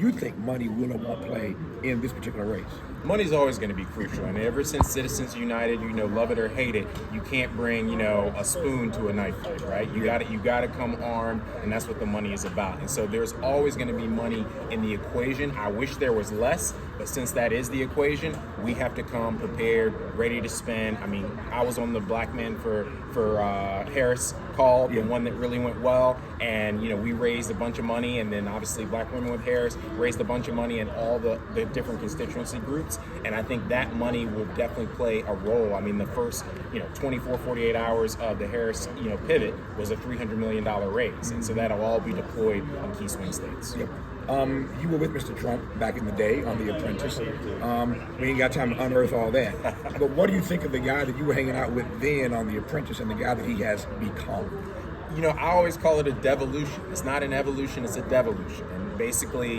You think money will or won't play in this particular race? Money's always going to be crucial, and ever since Citizens United, love it or hate it, you can't bring, a spoon to a knife fight, right? You got to come armed, and that's what the money is about. And so there's always going to be money in the equation. I wish there was less, but since that is the equation, we have to come prepared, ready to spend. I mean, I was on the Black Men for Harris call, the one that really went well, and we raised a bunch of money, and then obviously Black Women with Harris raised a bunch of money in all the different constituency groups, and I think that money will definitely play a role. I mean, the first 24, 48 hours of the Harris pivot was a $300 million raise, and so that'll all be deployed on key swing states. Yep. You were with Mr. Trump back in the day on The Apprentice. We ain't got time to unearth all that. But what do you think of the guy that you were hanging out with then on The Apprentice and the guy that he has become? I always call it a devolution. It's not an evolution, it's a devolution. And basically,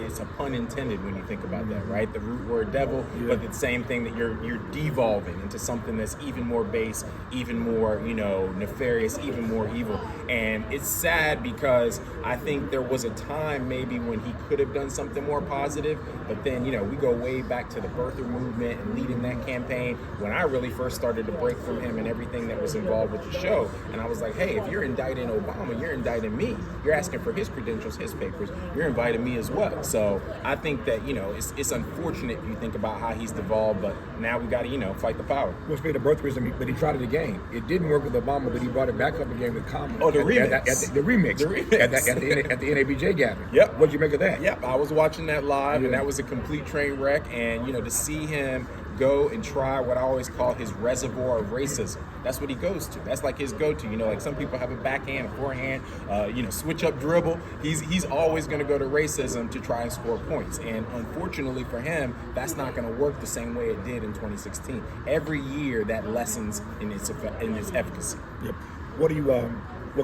it's a pun intended when you think about that, right? The root word devil, but the same thing that you're devolving into something that's even more base, even more, nefarious, even more evil. And it's sad because I think there was a time maybe when he could have done something more positive, but then, we go way back to the birther movement and leading that campaign when I really first started to break from him and everything that was involved with the show. And I was like, hey, if you're indicting Obama, you're indicting me. You're asking for his credentials, his papers. You're inviting me as well. So I think that, it's unfortunate if you think about how he's devolved, but now we got to, fight the power. Well, speaking of birtherism, but he tried it again. It didn't work with Obama, but he brought it back up again with Kamala. Oh, the remix. The remix. At the NABJ gathering. Yep. What'd you make of that? Yep. I was watching that live, and that was a complete train wreck. And, to see him go and try what I always call his reservoir of racism. That's what he goes to. That's like his go-to. Like some people have a backhand, a forehand, switch up dribble. He's always going to go to racism to try and score points. And unfortunately for him, that's not going to work the same way it did in 2016. Every year that lessens in its efficacy. Yep. What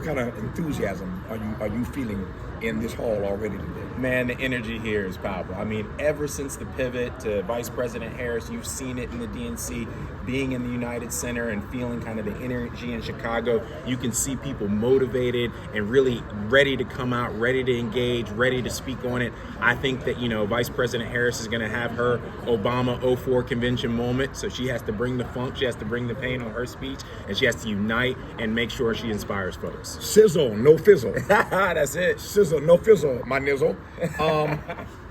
kind of enthusiasm are you feeling in this hall already today? Man, the energy here is powerful. I mean, ever since the pivot to Vice President Harris, you've seen it in the DNC, being in the United Center and feeling kind of the energy in Chicago. You can see people motivated and really ready to come out, ready to engage, ready to speak on it. I think that, Vice President Harris is going to have her Obama 04 convention moment. So she has to bring the funk, she has to bring the pain on her speech, and she has to unite and make sure she inspires folks. Sizzle, no fizzle. That's it. Sizzle, no fizzle, my nizzle.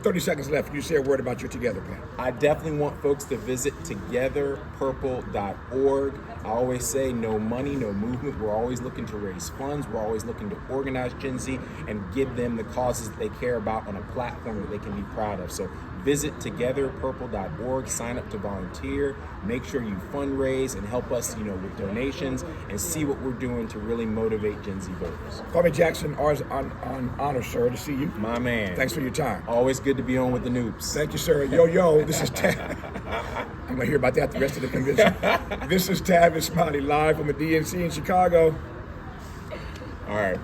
30 seconds left. You say a word about your Together plan. I definitely want folks to visit togetherpurple.org. I always say no money, no movement. We're always looking to raise funds. We're always looking to organize Gen Z and give them the causes that they care about on a platform that they can be proud of. So visit togetherpurple.org, sign up to volunteer, make sure you fundraise and help us, with donations and see what we're doing to really motivate Gen Z voters. Kwame Jackson, ours on honor, sir, to see you. My man. Thanks for your time. Always good to be on with the noobs. Thank you, sir. Yo, this is I'm going to hear about that the rest of the convention. This is Tavis Smiley live from the DNC in Chicago. All right.